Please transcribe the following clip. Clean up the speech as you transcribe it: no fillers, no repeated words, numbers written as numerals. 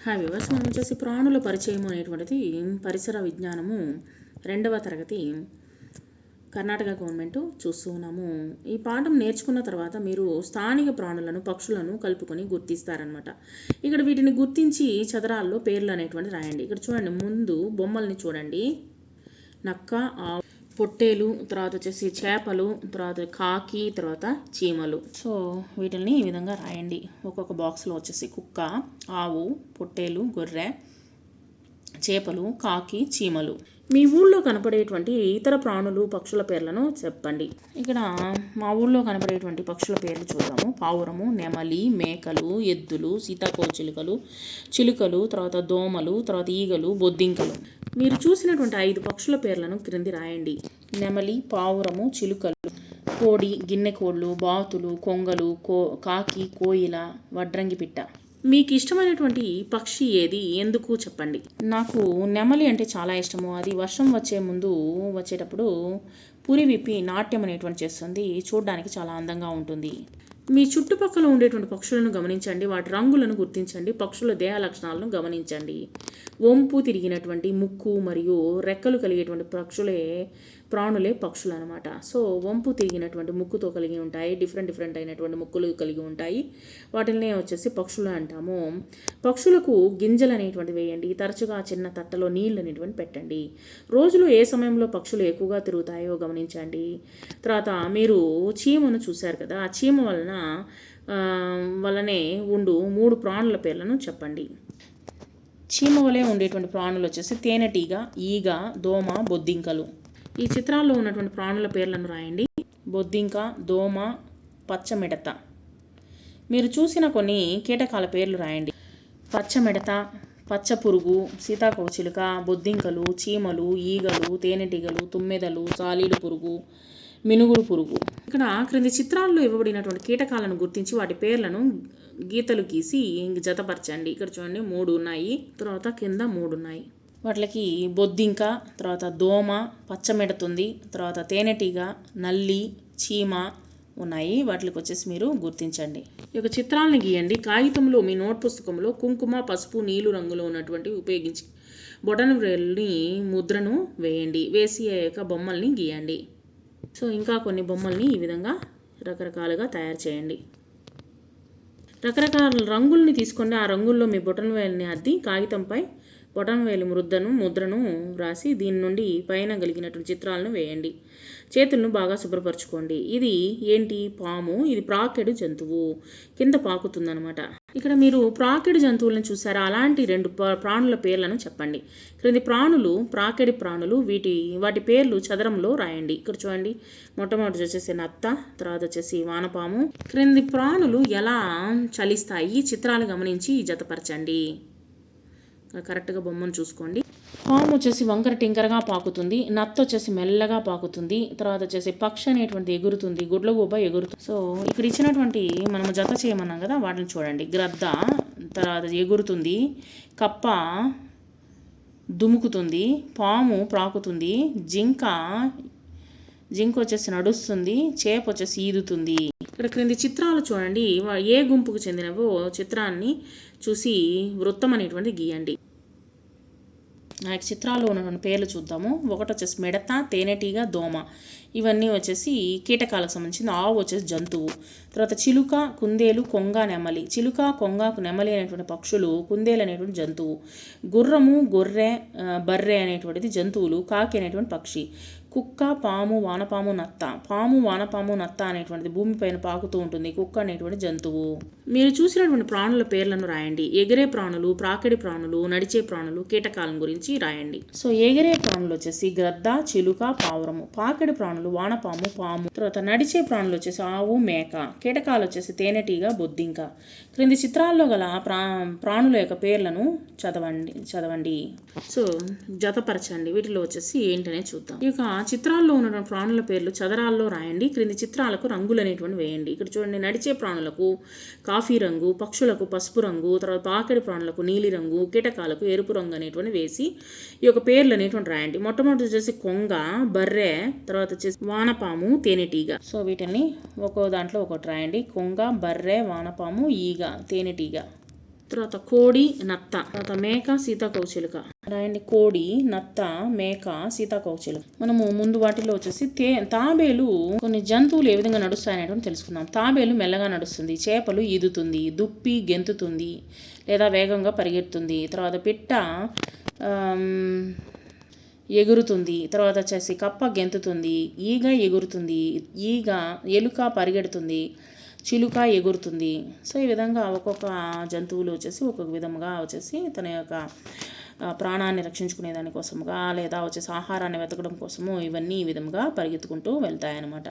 Hi viewers, మనం వచ్చేసి ప్రాణుల పరిచయం అనేటువంటిది పరిసర విజ్ఞానము 2వ తరగతి కర్ణాటక గవర్నమెంట్ చూస్తూ ఉన్నాము. ఈ పాఠం నేర్చుకున్న తర్వాత మీరు స్థానిక ప్రాణులను పక్షులను కలుపుకొని గుర్తిస్తారనమాట. ఇక్కడ వీటిని గుర్తించి చదరాల్లో పేర్లు అనేటువంటి రాయండి. ఇక్కడ చూడండి, ముందు బొమ్మల్ని చూడండి. నక్క, ఆవు, పొట్టేలు, తర్వాత వచ్చేసి చేపలు, తర్వాత కాకి, తర్వాత చీమలు. సో వీటిని ఈ విధంగా రాయండి. ఒక్కొక్క బాక్స్లో వచ్చేసి కుక్క, ఆవు, పొట్టేలు, గొర్రె, చేపలు, కాకి, చీమలు. మీ ఊళ్ళో కనపడేటువంటి ఇతర ప్రాణులు పక్షుల పేర్లను చెప్పండి. ఇక్కడ మా ఊళ్ళో కనపడేటువంటి పక్షుల పేర్లు చూద్దాము. పావురము, నెమలి, మేకలు, ఎద్దులు, సీతాకోచిలుకలు, చిలుకలు, తర్వాత దోమలు, తర్వాత ఈగలు, బొద్దింకలు. మీరు చూసినటువంటి 5 పక్షుల పేర్లను క్రింది రాయండి. నెమలి, పావురము, చిలుకలు, కోడి, గిన్నె కోళ్ళు, బాతులు, కొంగలు, కాకి, కోయిల, వడ్రంగి పిట్ట. మీకు ఇష్టమైనటువంటి పక్షి ఏది, ఎందుకు చెప్పండి. నాకు నెమలి అంటే చాలా ఇష్టము. అది వర్షం వచ్చేటప్పుడు పురి విప్పి నాట్యం అనేటువంటి చేస్తుంది. చూడడానికి చాలా అందంగా ఉంటుంది. మీ చుట్టుపక్కల ఉండేటువంటి పక్షులను గమనించండి, వాటి రంగులను గుర్తించండి, పక్షుల దేహ లక్షణాలను గమనించండి. వంపు తిరిగినటువంటి ముక్కు మరియు రెక్కలు కలిగేటువంటి ప్రాణులే పక్షులు అనమాట. సో వంపు తిరిగినటువంటి ముక్కుతో కలిగి ఉంటాయి, డిఫరెంట్ అయినటువంటి ముక్కులు కలిగి ఉంటాయి. వాటినే వచ్చేసి పక్షులు అంటాము. పక్షులకు గింజలు అనేటువంటి వేయండి. తరచుగా చిన్న తట్టలో నీళ్ళు అనేటువంటి పెట్టండి. రోజులో ఏ సమయంలో పక్షులు ఎక్కువగా తిరుగుతాయో గమనించండి. తర్వాత మీరు చీమను చూశారు కదా, ఆ చీమ వలనే ఉండు 3 ప్రాణుల పేర్లను చెప్పండి. చీమ వలె ఉండేటువంటి ప్రాణులు వచ్చేసి తేనెటీగ, ఈగ, దోమ, బొద్దింకలు. ఈ చిత్రాల్లో ఉన్నటువంటి ప్రాణుల పేర్లను రాయండి. బొద్దింక, దోమ, పచ్చమిడత. మీరు చూసిన కొన్ని కీటకాల పేర్లు రాయండి. పచ్చమిడత, పచ్చపురుగు, సీతాకోచిలుక, బొద్దింకలు, చీమలు, ఈగలు, తేనెటీగలు, తుమ్మెదలు, చాలీడు పురుగు, మినుగురు పురుగు. ఇక్కడ క్రింది చిత్రాల్లో ఇవ్వబడినటువంటి కీటకాలను గుర్తించి వాటి పేర్లను గీతలు గీసి జతపరచండి. ఇక్కడ చూడండి 3 ఉన్నాయి, తర్వాత కింద 3 ఉన్నాయి. వాటికి బొద్దింక, తర్వాత దోమ, పచ్చమిడతుంది, తర్వాత తేనెటీగ, నల్లి, చీమ ఉన్నాయి. వాటికి వచ్చేసి మీరు గుర్తించండి. ఈ యొక్క చిత్రాలను గీయండి. కాగితంలో మీ నోట్ పుస్తకంలో కుంకుమ, పసుపు, నీలు రంగులో ఉన్నటువంటి ఉపయోగించి బొటన వేలుని ముద్రను వేయండి. వేసి ఆ యొక్క బొమ్మల్ని గీయండి. సో ఇంకా కొన్ని బొమ్మల్ని ఈ విధంగా రకరకాలుగా తయారు చేయండి. రకరకాల రంగుల్ని తీసుకోండి. ఆ రంగుల్లో మీ బొటన వేలుని అద్ది కాగితంపై బొటన వేలు ముద్రను రాసి దీని నుండి పైన కలిగినటువంటి చిత్రాలను వేయండి. చేతులను బాగా శుభ్రపరచుకోండి. ఇది ఏంటి? పాము. ఇది ప్రాకెడు జంతువు, కింద పాకుతుందనమాట. ఇక్కడ మీరు ప్రాకెడు జంతువులను చూసారా? అలాంటి 2 ప్రాణుల పేర్లను చెప్పండి. క్రింది ప్రాణులు ప్రాకెడి ప్రాణులు. వాటి పేర్లు చదరంలో రాయండి. ఇక్కడ చూడండి, మొట్టమొదటి వచ్చేసి నత్త, తర్వాత వచ్చేసి వానపాము. క్రింది ప్రాణులు ఎలా చలిస్తాయి చిత్రాలు గమనించి జతపరచండి. కరెక్ట్గా బొమ్మను చూసుకోండి. పాము వచ్చేసి వంకర టింకరగా పాకుతుంది. నత్త వచ్చేసి మెల్లగా పాకుతుంది. తర్వాత వచ్చేసి పక్షి అనేటువంటి ఎగురుతుంది. గుడ్లగూబ ఎగురుతుంది. సో ఇక్కడ ఇచ్చినటువంటి మనం జత చేయమన్నాం కదా, వాటిని చూడండి. గ్రద్ద తర్వాత ఎగురుతుంది, కప్ప దుముకుతుంది, పాము ప్రాకుతుంది, జింక వచ్చేసి నడుస్తుంది, చేప వచ్చేసి ఈదుతుంది. ఇక్కడ క్రింది చిత్రాలు చూడండి. ఏ గుంపుకు చెందినవో చిత్రాన్ని చూసి వృత్తం అనేటువంటి గీయండి. ఆ చిత్రాల్లో ఉన్నటువంటి పేర్లు చూద్దాము. ఒకటి వచ్చేసి మిడత, తేనెటీగ, దోమ. ఇవన్నీ వచ్చేసి కీటకాలకు సంబంధించింది. ఆవు వచ్చేసి జంతువు. తర్వాత చిలుక, కుందేలు, కొంగ, నెమలి. చిలుక, కొంగ, నెమలి అనేటువంటి పక్షులు, కుందేలు అనేటువంటి జంతువు. గుర్రము, గొర్రె, బర్రె అనేటువంటిది జంతువులు. కాకి అనేటువంటి పక్షి. కుక్క, పాము, వానపాము, నత్త. పాము, వానపాము, నత్త అనేటువంటిది భూమిపైన పాకుతూ ఉంటుంది. కుక్క అనేటువంటి జంతువు. మీరు చూసినటువంటి ప్రాణుల పేర్లను రాయండి. ఎగిరే ప్రాణులు, ప్రాకిడి ప్రాణులు, నడిచే ప్రాణులు, కీటకాలం గురించి రాయండి. సో ఎగిరే ప్రాణులు వచ్చేసి గ్రద్ద, చిలుక, పావురము. పాకిడి ప్రాణులు వానపాము, పాము. తర్వాత నడిచే ప్రాణులు వచ్చేసి ఆవు, మేక. కీటకాలు వచ్చేసి తేనెటీగ, బొద్దింక. క్రింది చిత్రాల్లో గల ప్రాణుల యొక్క పేర్లను చదవండి. సో జతపరచండి. వీటిలో వచ్చేసి ఏంటనే చూద్దాం. ఇక చిత్రాల్లో ఉన్న ప్రాణుల పేర్లు చదరాల్లో రాయండి. క్రింది చిత్రాలకు రంగులు అనేటువంటి వేయండి. ఇక్కడ చూడండి, నడిచే ప్రాణులకు కాఫీ రంగు, పక్షులకు పసుపు రంగు, తర్వాత పాకిడి ప్రాణులకు నీలి రంగు, కీటకాలకు ఎరుపు రంగు అనేటువంటి వేసి ఈ యొక్క పేర్లు అనేటువంటి రాయండి. మొట్టమొదటి వచ్చేసి కొంగ, బర్రె, తర్వాత వచ్చేసి వానపాము, తేనెటీగ. సో వీటిని ఒక్కో దాంట్లో ఒకటి రాయండి. కొంగ, బర్రె, వానపాము, ఈగ, తేనెటీగ. తర్వాత కోడి, నత్త, తర్వాత మేక, సీతాకోకచిలుక. రాయండి కోడి, నత్త, మేక, సీతాకోకచిలుక. మనము ముందు వాటిలో వచ్చేసి తాబేలు కొన్ని జంతువులు ఏ విధంగా నడుస్తాయనేటువంటి తెలుసుకుందాం. తాబేలు మెల్లగా నడుస్తుంది, చేపలు ఈదుతుంది, దుప్పి గెంతుతుంది లేదా వేగంగా పరిగెడుతుంది. తర్వాత పిట్ట ఎగురుతుంది. తర్వాత వచ్చేసి కప్ప గెంతుతుంది, ఈగ ఎగురుతుంది, ఎలుక పరిగెడుతుంది, చిలుక ఎగురుతుంది. సో ఈ విధంగా ఒక్కొక్క జంతువులు వచ్చేసి ఒక్కొక్క విధముగా వచ్చేసి తన యొక్క ప్రాణాన్ని రక్షించుకునే దానికోసముగా లేదా వచ్చేసి ఆహారాన్ని వెతకడం కోసము ఇవన్నీ ఈ విధంగా పరిగెత్తుకుంటూ వెళ్తాయన్నమాట.